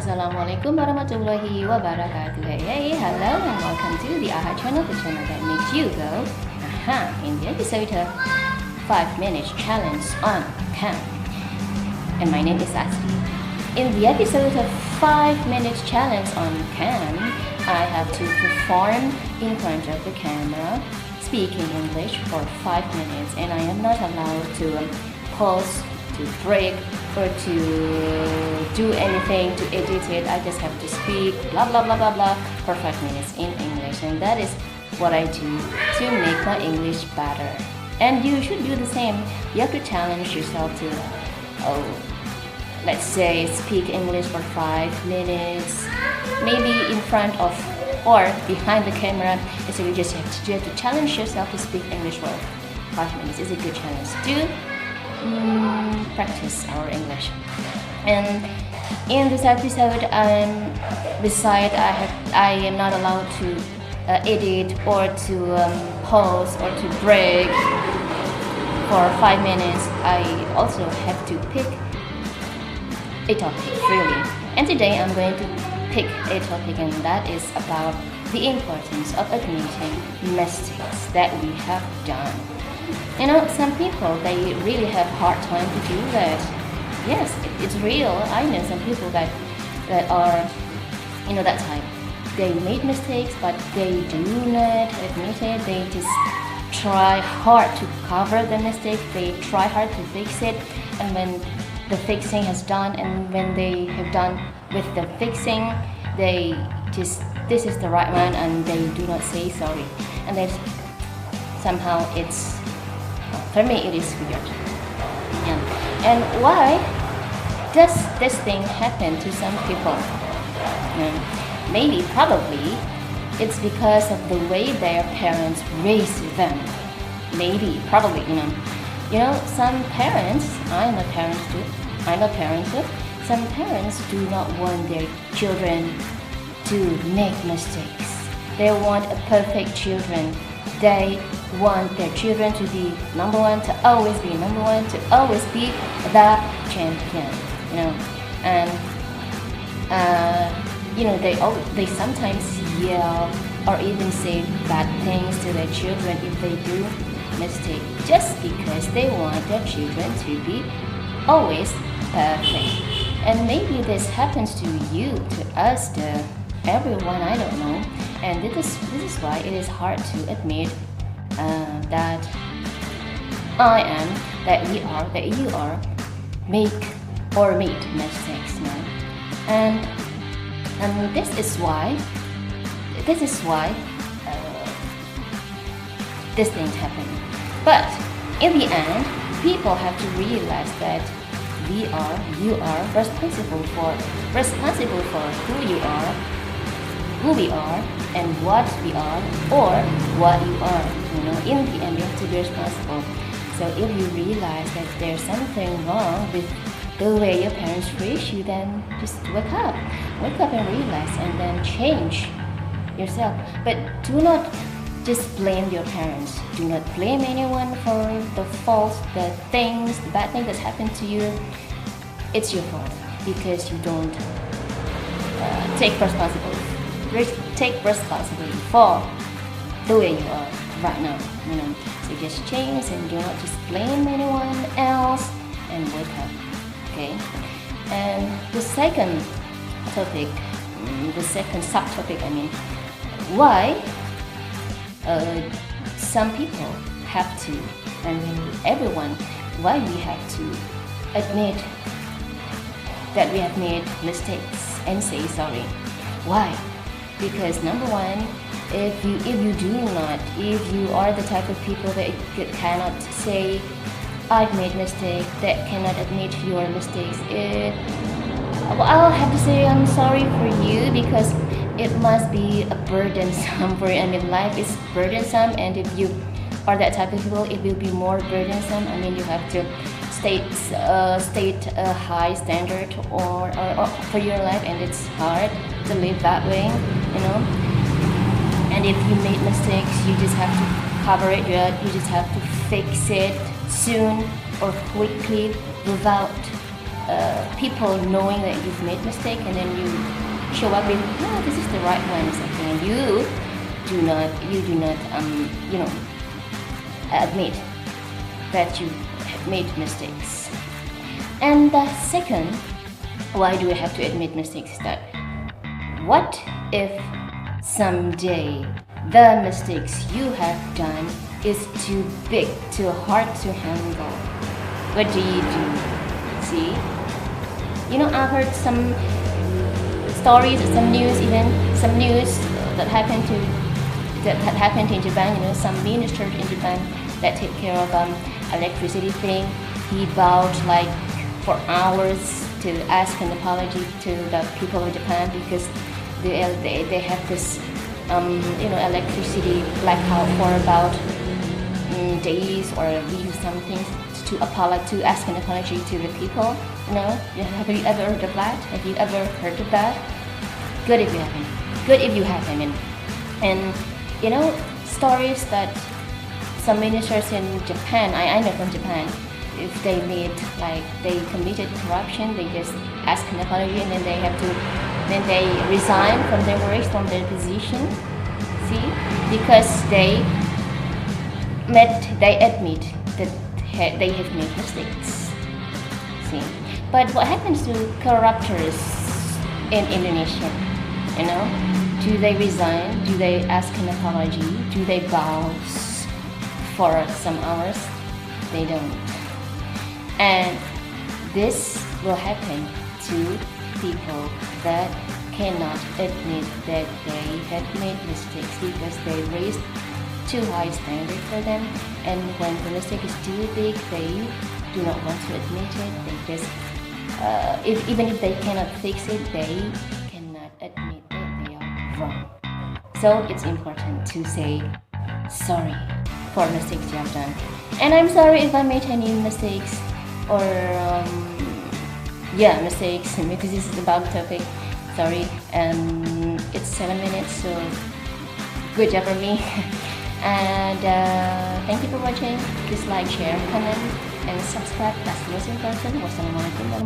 Assalamualaikum warahmatullahi wabarakatuh. Hey, hello and welcome to the AHA channel, the channel that makes you go, aha, in the episode of 5 minutes challenge on can. And my name is Asli. In the episode of 5 minutes challenge on can, I have to perform in front of the camera, speaking English for 5 minutes, and I am not allowed to pause, to break, or to do anything to edit it. I just have to speak blah blah blah blah blah for 5 minutes in English, and that is what I do to make my English better. And you should do the same. You have to challenge yourself to, let's say, speak English for 5 minutes, maybe in front of or behind the camera. So you have to challenge yourself to speak English for 5 minutes. It's a good challenge to practice our English. And in this episode, I am not allowed to edit or to pause or to break for 5 minutes. I also have to pick a topic freely. And today I'm going to pick a topic, and that is about the importance of admitting mistakes that we have done. You know, some people, they really have hard time to do that. Yes, it's real. I know some people that are, that type. They made mistakes, but they do not admit it. They just try hard to cover the mistake. They try hard to fix it. And when the fixing has done, and when they have done with the fixing, they just, this is the right one, and they do not say sorry. And then somehow for me it is weird. Yeah. And why does this thing happen to some people? Maybe, probably, it's because of the way their parents raised them. Maybe, probably, some parents, I'm a parent too, some parents do not want their children to make mistakes. They want a perfect children. They want their children to be number one, to always be number one, to always be the champion. And they sometimes yell or even say bad things to their children if they do mistake, just because they want their children to be always perfect. And maybe this happens to you, to us, to everyone, I don't know. And this is why it is hard to admit that I am, that we are, that you are, made mistakes now. And this is why these things happen. But in the end, people have to realize that you are responsible for who you are, who we are, and what we are, or what you are. In the end, you have to be responsible. So if you realize that there's something wrong with the way your parents raised you, then just wake up and realize, and then change yourself. But do not just blame your parents. Do not blame anyone for the faults, the bad things that happened to you. It's your fault because you don't take responsibility for the way you are right now. So just change and do not just blame anyone else, and wake up. Okay. And the second subtopic, why some people have to, why we have to admit that we have made mistakes and say sorry. Why? Because number one, if you are the type of people that cannot say I've made mistakes, that cannot admit your mistakes, I'll have to say I'm sorry for you, because it must be a burdensome for you. Life is burdensome, and if you are that type of people, it will be more burdensome. You have to state a high standard or for your life, and it's hard to live that way. And if you made mistakes, you just have to cover it up. You just have to fix it soon or quickly without people knowing that you've made mistake, and then you show up with, no, this is the right one, or something, and you do not admit that you have made mistakes. And the second, why do we have to admit mistakes, is that what if someday the mistakes you have done is too big, too hard to handle? What do you do? See? I've heard some stories, some news that happened in Japan. Some ministers in Japan that take care of electricity thing. He bowed like for hours to ask an apology to the people of Japan because they have this electricity blackout for about days or weeks, something, to ask an apology to the people. Have you ever heard of that? Have you ever heard of that? Good if you haven't. Good if you haven't. And stories that some ministers in Japan, I know from Japan, if they committed corruption, they just ask an apology and then they resign from their works, from their position. See, because they admit that they have made mistakes. See, but what happens to corruptors in Indonesia? Do they resign? Do they ask an apology? Do they bow for some hours? They don't. And this will happen to people that cannot admit that they have made mistakes because they raised too high standard for them, and when the mistake is too big, they do not want to admit it. They just, even if they cannot fix it, they cannot admit that they are wrong. So it's important to say sorry for mistakes you have done. And I'm sorry if I made any mistakes or mistakes, because this is about the topic. Sorry, and it's 7 minutes, so good job for me. And thank you for watching. Please like, share, comment, and subscribe. That's the most important. Wassalamualaikum warahmatullahi wabarakatuh.